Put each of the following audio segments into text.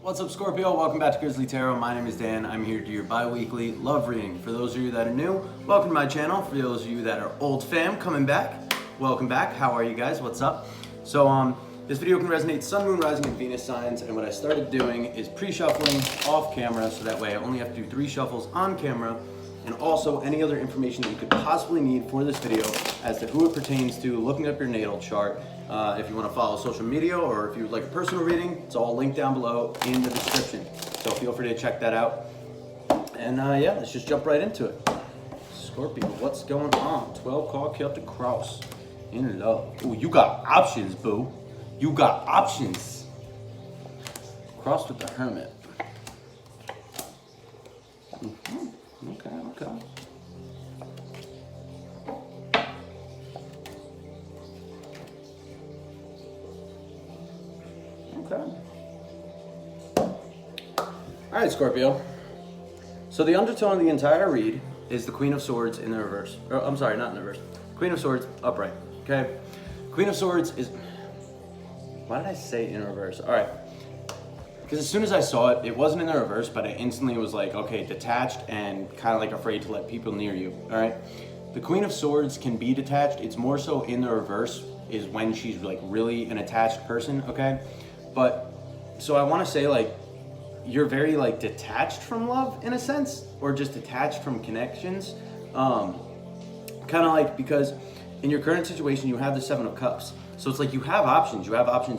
What's up, Scorpio? Welcome back to Grizzly Tarot. My name is Dan. I'm here to do your bi-weekly love reading. For those of you that are new, welcome to my channel. For those of you that are old fam coming back, welcome back. How are you guys? What's up? So this video can resonate Sun, Moon, Rising, and Venus signs, and what I started doing is pre-shuffling off camera, so that way I only have to do 3 shuffles on camera, and also any other information that you could possibly need for this video as to who it pertains to, looking up your natal chart. If you want to follow social media or if you would like a personal reading, it's all linked down below in the description. So feel free to check that out. And yeah, let's just jump right into it. Scorpio, what's going on? 12 card Celtic cross in love. Ooh, you got options, boo. You got options. Cross with the Hermit. Okay. All right, Scorpio. So the undertone of the entire read is the Queen of Swords in the reverse. Or, I'm sorry, not in the reverse. Queen of Swords upright. Okay. Queen of Swords is. Why did I say in reverse? All right. Because as soon as I saw it, it wasn't in the reverse, but I instantly was like, okay, detached and kind of like afraid to let people near you. All right. The Queen of Swords can be detached. It's more so in the reverse is when she's like really an attached person. Okay. But so I want to say like you're very like detached from love in a sense, or just detached from connections. Kind of like, because in your current situation you have the 7 of Cups, so it's like you have options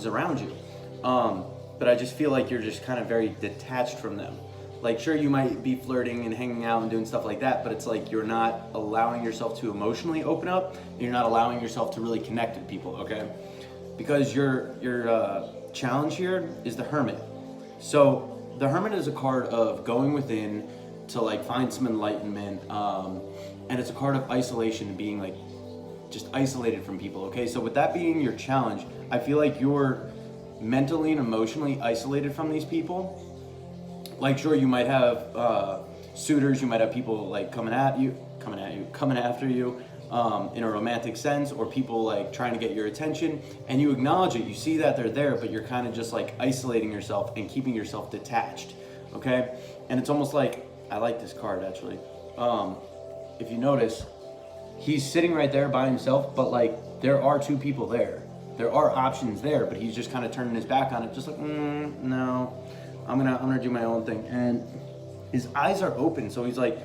around you, but I just feel like you're just kind of very detached from them. Like, sure, you might be flirting and hanging out and doing stuff like that, but it's like you're not allowing yourself to emotionally open up. You're not allowing yourself to really connect with people, okay? Because your challenge here is the Hermit. So the Hermit is a card of going within to like find some enlightenment, and it's a card of isolation, being like just isolated from people. Okay, so with that being your challenge, I feel like you're mentally and emotionally isolated from these people. Like, sure, you might have suitors, you might have people like coming after you in a romantic sense, or people like trying to get your attention, and you acknowledge it, you see that they're there, but you're kind of just like isolating yourself and keeping yourself detached. Okay, and it's almost like, I like this card actually. If you notice, he's sitting right there by himself, but like there are 2 people there. There are options there, but he's just kind of turning his back on it, just like, no, I'm gonna do my own thing. And his eyes are open, so he's like,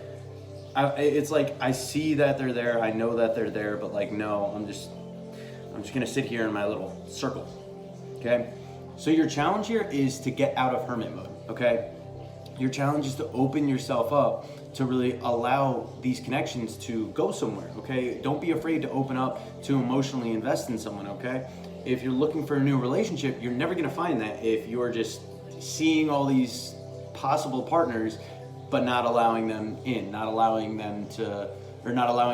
it's like, I see that they're there, I know that they're there, but like, no, I'm just gonna sit here in my little circle. Okay, so your challenge here is to get out of hermit mode. Okay, your challenge is to open yourself up to really allow these connections to go somewhere. Okay, don't be afraid to open up to emotionally invest in someone. Okay, if you're looking for a new relationship, you're never gonna find that if you're just seeing all these possible partners but not allowing them in, not allowing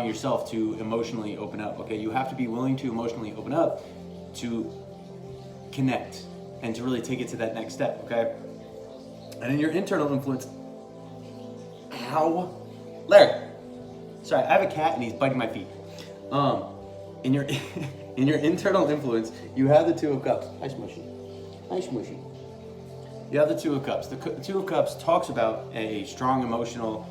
yourself to emotionally open up. Okay, you have to be willing to emotionally open up to connect and to really take it to that next step. Okay, and in your internal influence, Larry, sorry, I have a cat and he's biting my feet. In your in your internal influence, you have the 2 of Cups. Hi, Smushy. You have the 2 of Cups. The 2 of Cups talks about a strong emotional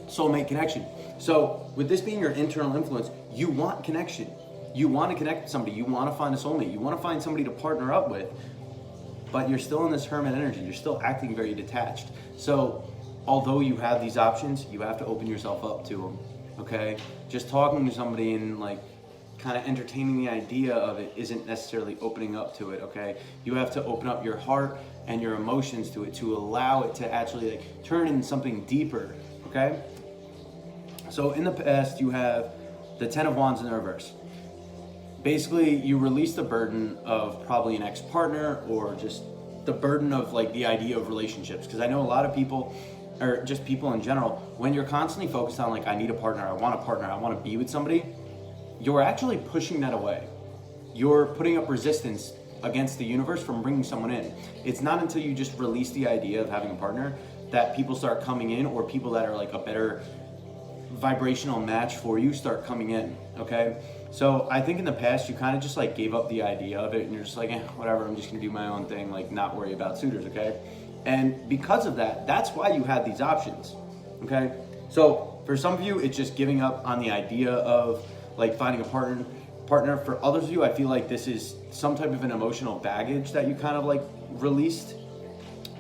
soulmate connection. So with this being your internal influence, you want connection. You want to connect with somebody. You want to find a soulmate. You want to find somebody to partner up with. But you're still in this hermit energy. You're still acting very detached. So although you have these options, you have to open yourself up to them. Okay? Just talking to somebody and like kind of entertaining the idea of it isn't necessarily opening up to it. Okay, you have to open up your heart and your emotions to it to allow it to actually like turn into something deeper. Okay, so in the past you have the 10 of Wands in the reverse. Basically, you release the burden of probably an ex-partner, or just the burden of like the idea of relationships, because I know a lot of people, or just people in general, when you're constantly focused on like, I need a partner, I want to be with somebody, you're actually pushing that away. You're putting up resistance against the universe from bringing someone in. It's not until you just release the idea of having a partner that people start coming in, or people that are like a better vibrational match for you start coming in. Okay, So I think in the past you kind of just like gave up the idea of it, and you're just like, whatever, I'm just gonna do my own thing, like not worry about suitors, okay? And because of that, that's why you had these options, okay? So for some of you, it's just giving up on the idea of like finding a partner. For others of you, I feel like this is some type of an emotional baggage that you kind of like released.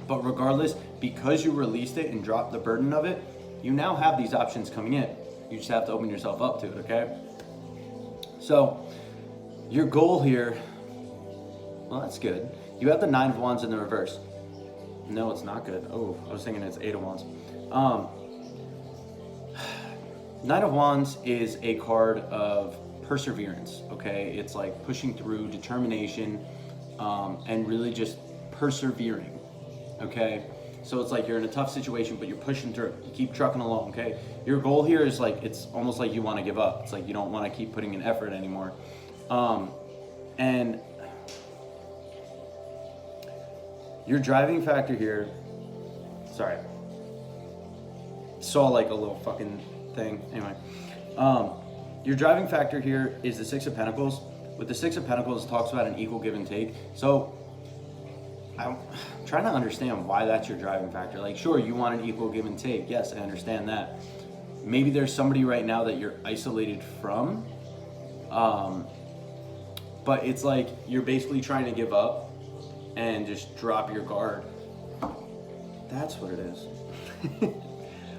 But regardless, because you released it and dropped the burden of it, you now have these options coming in. You just have to open yourself up to it, okay? So your goal here, well, that's good. You have the 9 of Wands in the reverse. No, it's not good. Oh, I was thinking it's 8 of Wands. 9 of Wands is a card of perseverance, okay? It's like pushing through, determination, and really just persevering, okay? So it's like you're in a tough situation, but you're pushing through. You keep trucking along, okay? Your goal here is like, it's almost like you want to give up. It's like you don't want to keep putting in effort anymore. And your driving factor here, sorry, saw like a little fucking thing. Anyway, your driving factor here is the 6 of Pentacles. With the 6 of Pentacles, it talks about an equal give and take. So I'm trying to understand why that's your driving factor. Like, sure, you want an equal give and take. Yes, I understand that. Maybe there's somebody right now that you're isolated from. But it's like you're basically trying to give up and just drop your guard. That's what it is.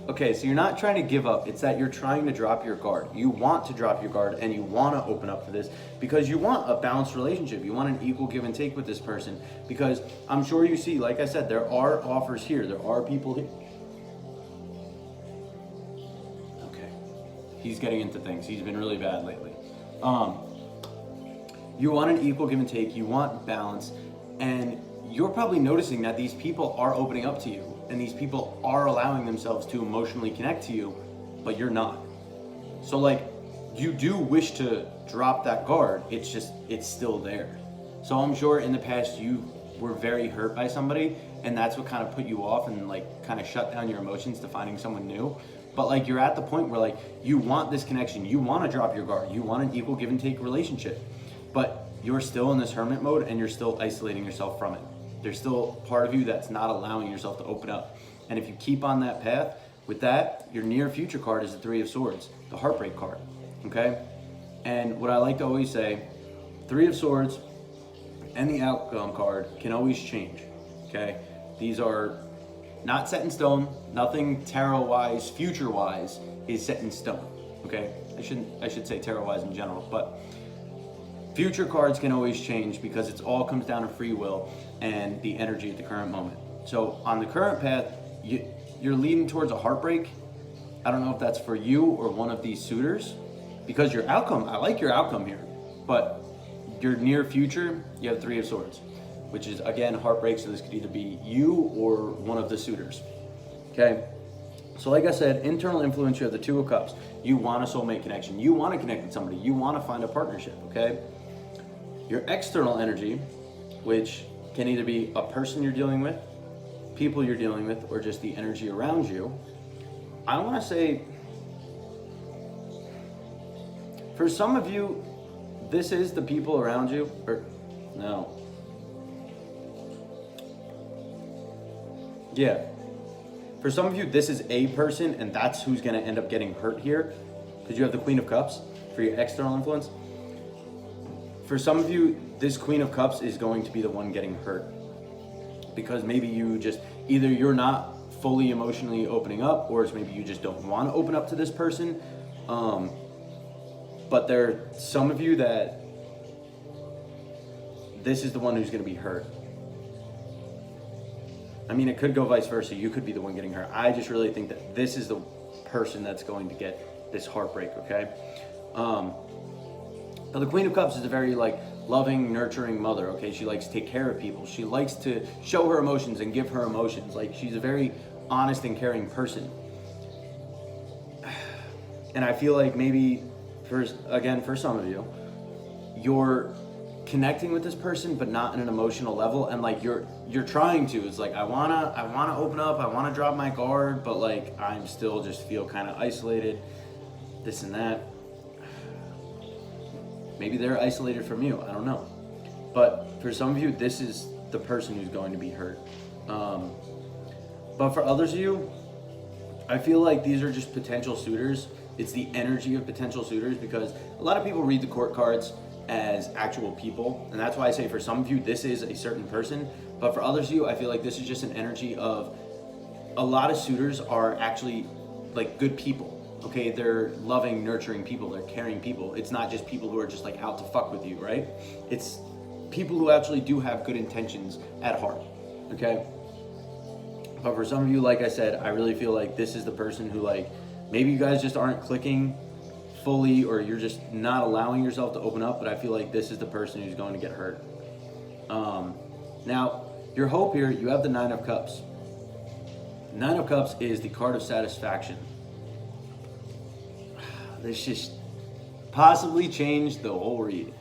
Okay, so you're not trying to give up. It's that you're trying to drop your guard. You want to drop your guard and you want to open up to this because you want a balanced relationship. You want an equal give and take with this person because I'm sure you see, like I said, there are offers here. There are people here. Okay, he's getting into things. He's been really bad lately. You want an equal give and take. You want balance. And you're probably noticing that these people are opening up to you. And these people are allowing themselves to emotionally connect to you, but you're not. So like, you do wish to drop that guard, it's just, it's still there. So I'm sure in the past you were very hurt by somebody, and that's what kind of put you off and like kind of shut down your emotions to finding someone new. But like, you're at the point where like, you want this connection, you want to drop your guard, you want an equal give and take relationship, but you're still in this hermit mode and you're still isolating yourself from it. There's still part of you that's not allowing yourself to open up. And if you keep on that path, with that, your near future card is the 3 of Swords, the heartbreak card, okay? And what I like to always say, 3 of Swords and the outcome card can always change, okay? These are not set in stone. Nothing tarot-wise, future-wise is set in stone, okay? I should say tarot-wise in general, but future cards can always change because it all comes down to free will and the energy at the current moment. So on the current path, you're leading towards a heartbreak. I don't know if that's for you or one of these suitors, because your outcome, I like your outcome here, but your near future, you have 3 of Swords, which is again heartbreak. So this could either be you or one of the suitors. Okay. So like I said, internal influence, you have the 2 of Cups. You want a soulmate connection. You want to connect with somebody. You want to find a partnership. Okay. Your external energy, which can either be a person you're dealing with, people you're dealing with, or just the energy around you. I want to say, for some of you, this is the people around you, or no. Yeah. For some of you, this is a person, and that's who's going to end up getting hurt here, because you have the Queen of Cups for your external influence. For some of you, this Queen of Cups is going to be the one getting hurt because maybe you just, either you're not fully emotionally opening up, or it's maybe you just don't want to open up to this person. But there are some of you that this is the one who's going to be hurt. I mean, it could go vice versa. You could be the one getting hurt. I just really think that this is the person that's going to get this heartbreak, okay? Now, the Queen of Cups is a very like loving, nurturing mother, okay? She likes to take care of people. She likes to show her emotions and give her emotions. Like, she's a very honest and caring person. And I feel like maybe, for some of you, you're connecting with this person, but not in an emotional level. And like, you're trying to, it's like, I wanna open up, I wanna drop my guard, but like, I'm still just feel kind of isolated, this and that. Maybe they're isolated from you. I don't know. But for some of you, this is the person who's going to be hurt. But for others of you, I feel like these are just potential suitors. It's the energy of potential suitors, because a lot of people read the court cards as actual people. And that's why I say for some of you, this is a certain person. But for others of you, I feel like this is just an energy of a lot of suitors are actually like good people. Okay, they're loving, nurturing people. They're caring people. It's not just people who are just like out to fuck with you, right? It's people who actually do have good intentions at heart. Okay. But for some of you, like I said, I really feel like this is the person who, like, maybe you guys just aren't clicking fully, or you're just not allowing yourself to open up, but I feel like this is the person who's going to get hurt. Now, your hope here, you have the Nine of Cups. Nine of Cups is the card of satisfaction. This just possibly changed the whole read.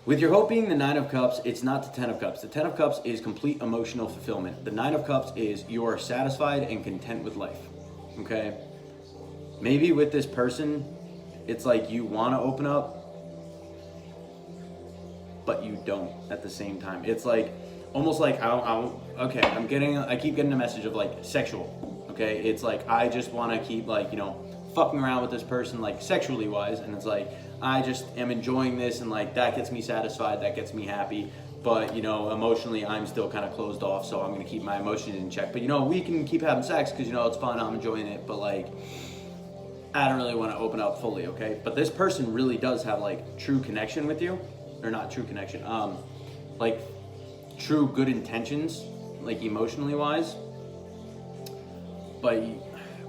With your hope being the Nine of Cups, it's not the Ten of Cups. The Ten of Cups is complete emotional fulfillment. The Nine of Cups is you are satisfied and content with life. Okay? Maybe with this person, it's like you want to open up, but you don't at the same time. It's like, almost like, I keep getting a message of like sexual. Okay? It's like, I just want to keep like, fucking around with this person, like sexually wise, and it's like, I just am enjoying this, and like that gets me satisfied, that gets me happy, but emotionally I'm still kind of closed off, so I'm gonna keep my emotions in check. But we can keep having sex because it's fun, I'm enjoying it, but like I don't really want to open up fully. Okay, but this person really does have like true connection with you, or not true connection, like true good intentions, like emotionally wise, but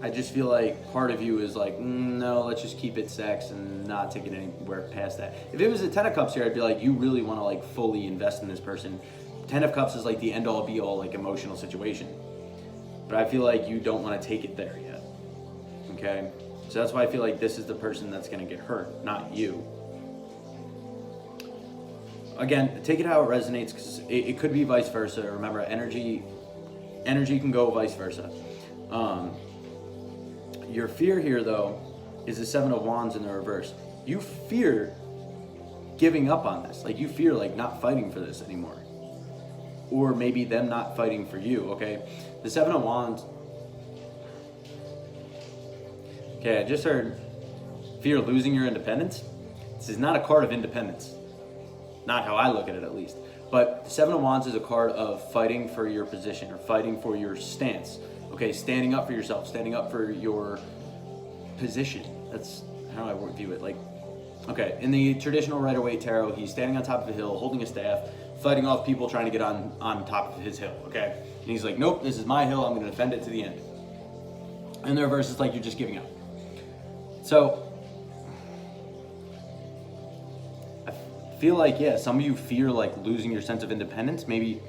I just feel like part of you is like, no, let's just keep it sex and not take it anywhere past that. If it was a Ten of Cups here, I'd be like, you really want to like fully invest in this person. Ten of Cups is like the end all be all like emotional situation. But I feel like you don't want to take it there yet. Okay? So that's why I feel like this is the person that's going to get hurt, not you. Again, take it how it resonates, because it could be vice versa. Remember, energy can go vice versa. Your fear here, though, is the Seven of Wands in the reverse. You fear giving up on this. Like, you fear, like, not fighting for this anymore. Or maybe them not fighting for you, okay? The Seven of Wands. Okay, I just heard fear losing your independence. This is not a card of independence. Not how I look at it, at least. But the Seven of Wands is a card of fighting for your position, or fighting for your stance. Okay, standing up for yourself, standing up for your position. That's how I view it. Like, okay, in the traditional Rider-Waite tarot, he's standing on top of a hill, holding a staff, fighting off people trying to get on top of his hill, okay? And he's like, nope, this is my hill, I'm gonna defend it to the end. And the reverse is like you're just giving up. So, I feel like, yeah, some of you fear like losing your sense of independence. Maybe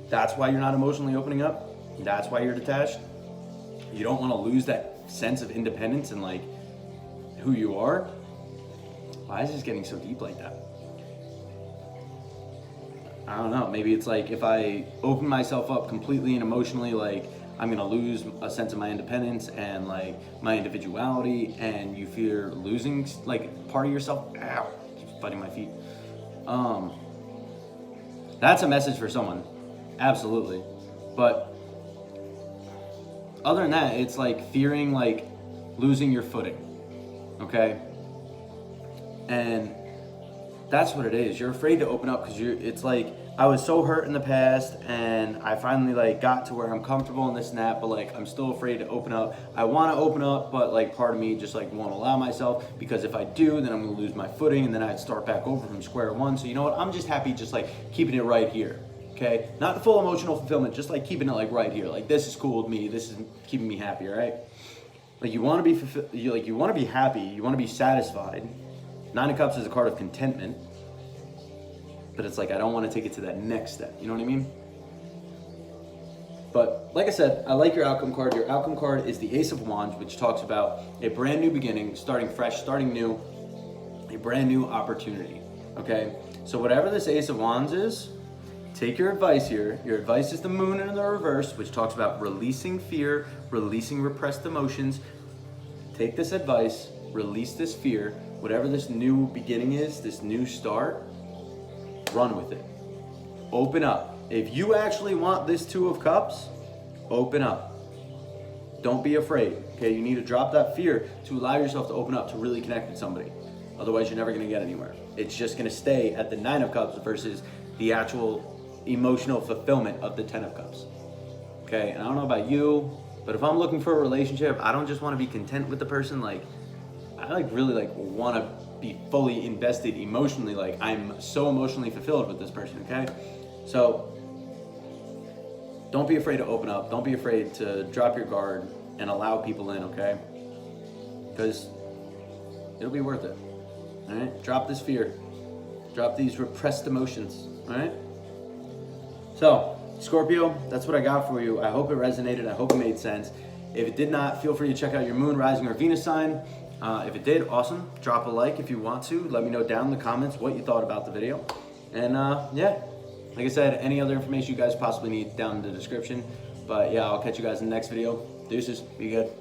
that's why you're not emotionally opening up. That's why you're detached. You don't want to lose that sense of independence and like who you are. Why is this getting so deep like that? I don't know. Maybe it's like if I open myself up completely and emotionally, like I'm gonna lose a sense of my independence and like my individuality, and you fear losing like part of yourself. Ow, keeps biting my feet. That's a message for someone, absolutely. But other than that, it's like fearing like losing your footing, okay? And that's what it is. You're afraid to open up because it's like, I was so hurt in the past and I finally like got to where I'm comfortable in this and that, but like I'm still afraid to open up. I want to open up, but like part of me just like won't allow myself, because if I do, then I'm gonna lose my footing and then I'd start back over from square one. So you know what? I'm just happy just like keeping it right here. Okay, not the full emotional fulfillment, just like keeping it like right here. Like this is cool with me. This is keeping me happy, right? Like you want to be you want to be happy. You want to be satisfied. Nine of Cups is a card of contentment, but it's like I don't want to take it to that next step. You know what I mean? But like I said, I like your outcome card. Your outcome card is the Ace of Wands, which talks about a brand new beginning, starting fresh, starting new, a brand new opportunity. Okay, so whatever this Ace of Wands is. Take your advice here. Your advice is the Moon in the reverse, which talks about releasing fear, releasing repressed emotions. Take this advice release this fear, whatever this new beginning is, this new start, run with it. Open up. If you actually want this Two of Cups, open up. Don't be afraid, okay? You need to drop that fear to allow yourself to open up, to really connect with somebody. Otherwise, you're never gonna get anywhere. It's just gonna stay at the Nine of Cups versus the actual emotional fulfillment of the Ten of Cups, okay? And I don't know about you, but if I'm looking for a relationship, I don't just wanna be content with the person. Like, I really wanna be fully invested emotionally. Like, I'm so emotionally fulfilled with this person, okay? So, don't be afraid to open up. Don't be afraid to drop your guard and allow people in, okay? Because it'll be worth it, all right? Drop this fear. Drop these repressed emotions, all right? So, Scorpio, that's what I got for you. I hope it resonated. I hope it made sense. If it did not, feel free to check out your moon, rising, or Venus sign. If it did, awesome. Drop a like if you want to. Let me know down in the comments what you thought about the video. And yeah, like I said, any other information you guys possibly need down in the description. But yeah, I'll catch you guys in the next video. Deuces, be good.